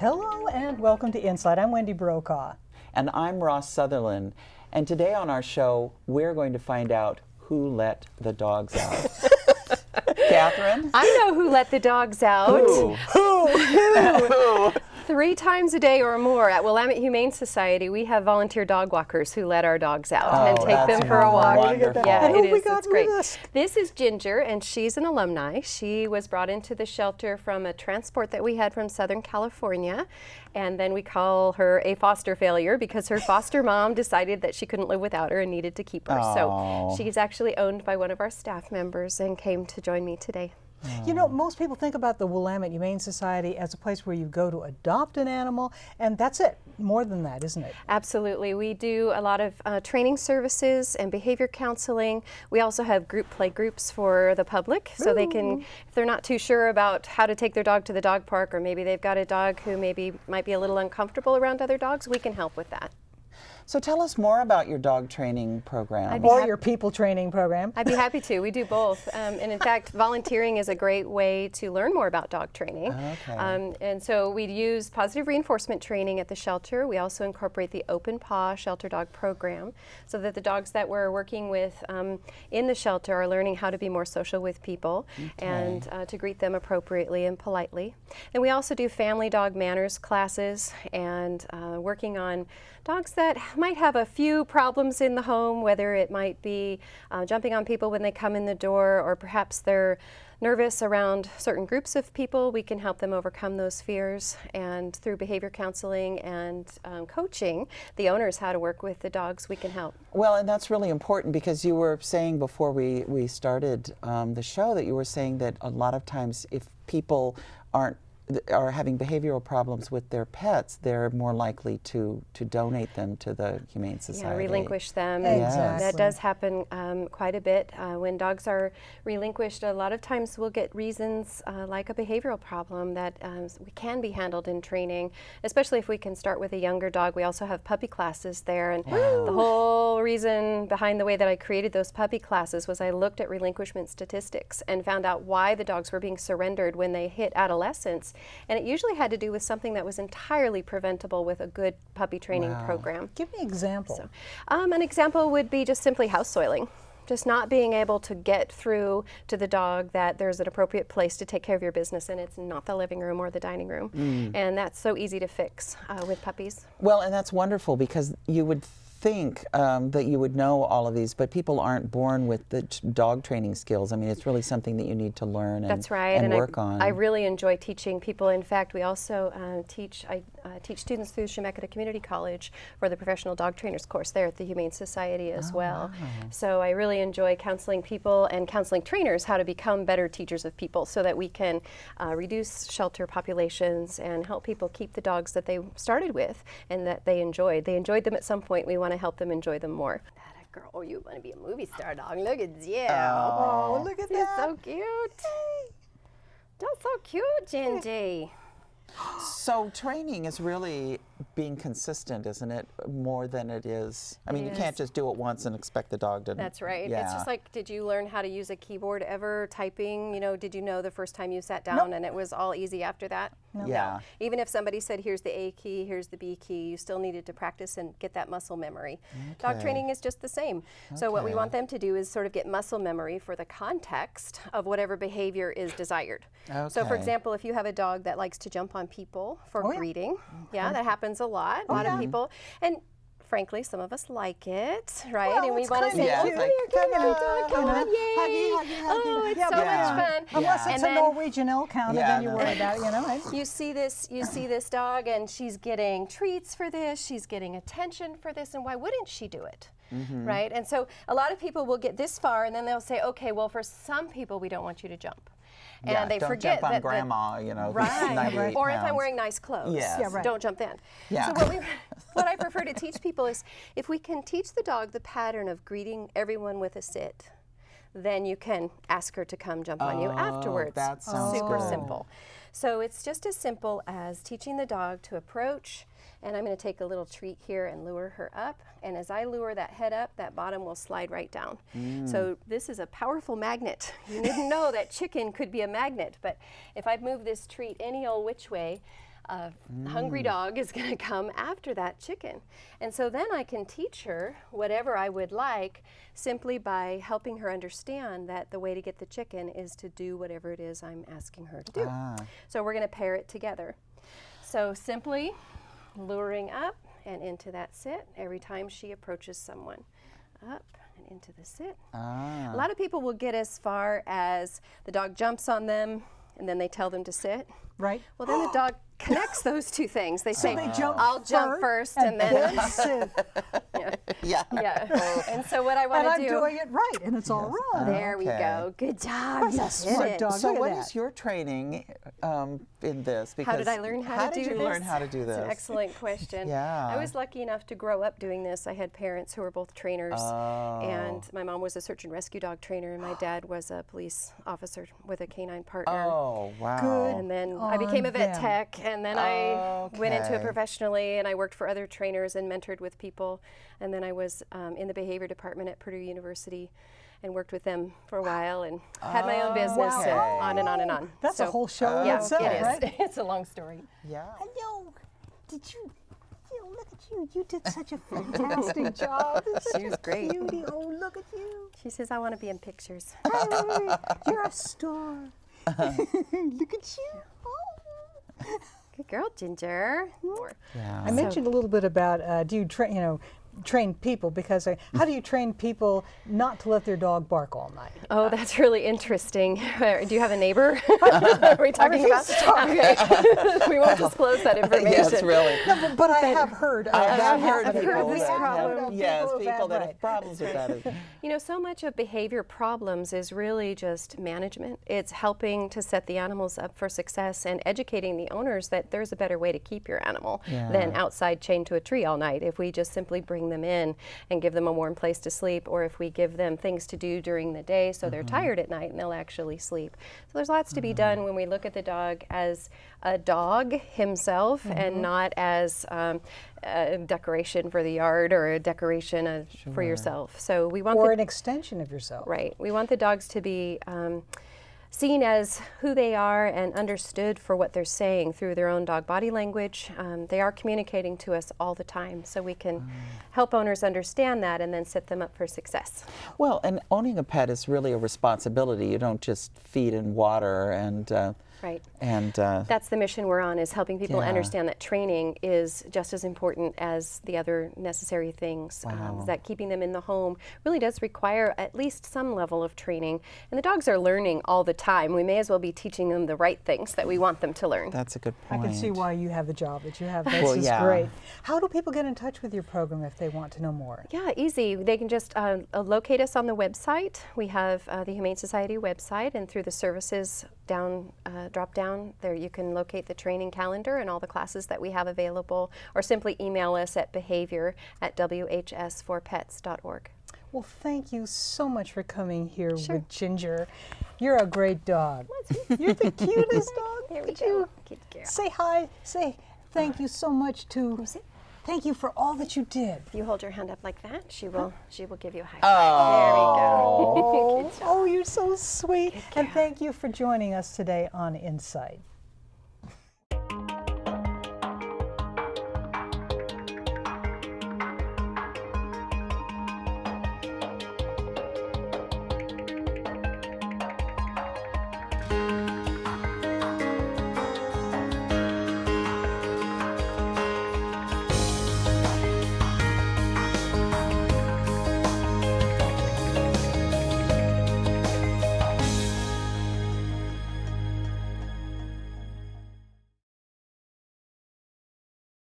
Hello and welcome to InSight. I'm Wendy Brokaw. And I'm Ross Sutherland. And today on our show, we're going to find out who let the dogs out. Catherine? I know who let the dogs out. Who? 3 times a day or more at Willamette Humane Society, we have volunteer dog walkers who let our dogs out and take them for a walk. Wonderful. Yeah, And who it we is. got It's great. with us? This is Ginger, and she's an alumni. She was brought into the shelter from a transport that we had from Southern California, and then we call her a foster failure because her foster mom decided that she couldn't live without her and needed to keep her. So she's actually owned by one of our staff members and came to join me today. You know, most people think about the Willamette Humane Society as a place where you go to adopt an animal, and that's it. More than that, isn't it? Absolutely. We do a lot of training services and behavior counseling. We also have group play groups for the public, so they can, if they're not too sure about how to take their dog to the dog park, or maybe they've got a dog who maybe might be a little uncomfortable around other dogs, we can help with that. So tell us more about your dog training program. Or your people training program. I'd be happy to. We do both. And in fact, volunteering is a great way to learn more about dog training. Okay. And so we use positive reinforcement training at the shelter. We also incorporate the Open Paw Shelter Dog Program so that the dogs that we're working with in the shelter are learning how to be more social with people and to greet them appropriately and politely. And we also do family dog manners classes and working on dogs that might have a few problems in the home, whether it might be jumping on people when they come in the door, or perhaps they're nervous around certain groups of people. We can help them overcome those fears, and through behavior counseling and coaching the owners how to work with the dogs, we can help. Well, and that's really important because you were saying before we started the show that you were saying that a lot of times if people are having behavioral problems with their pets, they're more likely to donate them to the Humane Society. Yeah, relinquish them. Exactly. And that does happen quite a bit. When dogs are relinquished, a lot of times we'll get reasons like a behavioral problem that can be handled in training, especially if we can start with a younger dog. We also have puppy classes there. And the whole reason behind the way that I created those puppy classes was I looked at relinquishment statistics and found out why the dogs were being surrendered when they hit adolescence. And it usually had to do with something that was entirely preventable with a good puppy training program. Give me an example. So, an example would be just simply house soiling. Just not being able to get through to the dog that there's an appropriate place to take care of your business, and it's not the living room or the dining room. And that's so easy to fix with puppies. Well, and that's wonderful because you would think that you would know all of these, but people aren't born with the dog training skills. I mean, it's really something that you need to learn and, That's right. and work on. I really enjoy teaching people. In fact, we also teach students through Chemeketa Community College for the professional dog trainers course there at the Humane Society as well. Wow. So I really enjoy counseling people and counseling trainers how to become better teachers of people so that we can reduce shelter populations and help people keep the dogs that they started with and that they enjoyed. They enjoyed them at some point. We want to help them enjoy them more. Girl, oh, you want to be a movie star, dog. Look at you. Oh, look at You're that. so cute. That's so cute, Gingy. So training is really being consistent, isn't it? More than it is. I mean, you can't just do it once and expect the dog to. That's right. Yeah. It's just like, did you learn how to use a keyboard ever typing? You know, did you know the first time you sat down and it was all easy after that? No. Yeah. Even if somebody said, here's the A key, here's the B key, you still needed to practice and get that muscle memory. Dog Okay. training is just the same. So what we Okay. want them to do is sort of get muscle memory for the context of whatever behavior is desired. So for Okay. example, if you have a dog that likes to jump on people for Oh, yeah. greeting, yeah, that happens a lot. A lot of people, and frankly, some of us like it, right? Well, and we it's want to kinda say, Yeah, oh, it's come like, here, come here, dog, come you know, on, yay. huggy. Oh, it's Yeah, so but much fun. Unless Yeah. it's And a then Norwegian elk hound, Yeah, then you no. worry about, you know. you see this dog, and she's getting treats for this, she's getting attention for this, and why wouldn't she do it? Right? And so a lot of people will get this far, and then they'll say, okay, well, for some people, we don't want you to jump. And Yeah, they don't forget jump on that grandma, you know, who's right. 98 Or if I'm pounds. wearing nice clothes, Yes. Yeah, right. don't jump then. Yeah. So what I prefer to teach people is if we can teach the dog the pattern of greeting everyone with a sit, then you can ask her to come jump on you afterwards. that sounds Super good. simple. So it's just as simple as teaching the dog to approach, and I'm going to take a little treat here and lure her up. And as I lure that head up, that bottom will slide right down. So this is a powerful magnet. You didn't know that chicken could be a magnet, but if I move this treat any old which way, a hungry dog is going to come after that chicken. And so then I can teach her whatever I would like simply by helping her understand that the way to get the chicken is to do whatever it is I'm asking her to do. So we're going to pair it together. So simply luring up and into that sit every time she approaches someone. Up and into the sit. A lot of people will get as far as the dog jumps on them and then they tell them to sit. Right. Well, then the dog connects those two things. They say, they jump I'll jump first and then sit. yeah. And so what I want And to I'm do, doing it right, and it's all wrong. there we go. Good job. That's a You did smart it. dog. So Look at what that. is your training in this? How did I learn how to do this? How did you learn how to do this? That's an excellent question. Yeah. I was lucky enough to grow up doing this. I had parents who were both trainers, and my mom was a search and rescue dog trainer, and my dad was a police officer with a canine partner. Oh, wow. Good. And then I became a vet them. tech, and then I went into it Okay. professionally, and I worked for other trainers and mentored with people. And then I was in the behavior department at Purdue University and worked with them for a while and had my own business okay. and on and on and on. That's a So, whole show in yeah, itself, it is. right? It's a long story. Yeah. Hello. Did you look at you. You did such a fantastic job. She was great. Beauty. Oh, look at you. She says, I want to be in pictures. Hey, you're a star. Look at you. Oh. Good girl, Ginger. Yeah. I mentioned a little bit about do you train people, because how do you train people not to let their dog bark all night? Oh, that's really interesting. Do you have a neighbor? Are we talking about? Okay. We won't disclose that information. Yes, really. No, but I have heard. I've heard I've people heard this that problem. have, yes, People people have that had have problems with that. You know, so much of behavior problems is really just management. It's helping to set the animals up for success and educating the owners that there's a better way to keep your animal than outside chained to a tree all night. If we just simply bring them in and give them a warm place to sleep, or if we give them things to do during the day so they're tired at night and they'll actually sleep. So there's lots to be done when we look at the dog as a dog himself and not as a decoration for the yard or a decoration for yourself. So we want Or an extension of yourself. Right. We want the dogs to be seen as who they are and understood for what they're saying through their own dog body language. They are communicating to us all the time, so we can help owners understand that and then set them up for success. Well, and owning a pet is really a responsibility. You don't just feed and water and Right. and That's the mission we're on, is helping people Yeah. understand that training is just as important as the other necessary things. Wow. That keeping them in the home really does require at least some level of training. And the dogs are learning all the time. We may as well be teaching them the right things that we want them to learn. that's a good I point. can see why you have the job that you have. That's Well, just yeah. great. How do people get in touch with your program if they want to know more? Yeah, easy. They can just locate us on the website. We have the Humane Society website, and through the services drop down there, you can locate the training calendar and all the classes that we have available, or simply email us at behavior@whs4pets.org. Well, thank you so much for coming here with Ginger. You're a great dog. You're the cutest dog. There we Could go. you Good girl. say hi? Say thank you so much to. Who's it? Thank you for all that you did. If you hold your hand up like that, she will give you a high Oh. five. There we go. Good job. Oh, you're so sweet. And thank you for joining us today on InSight.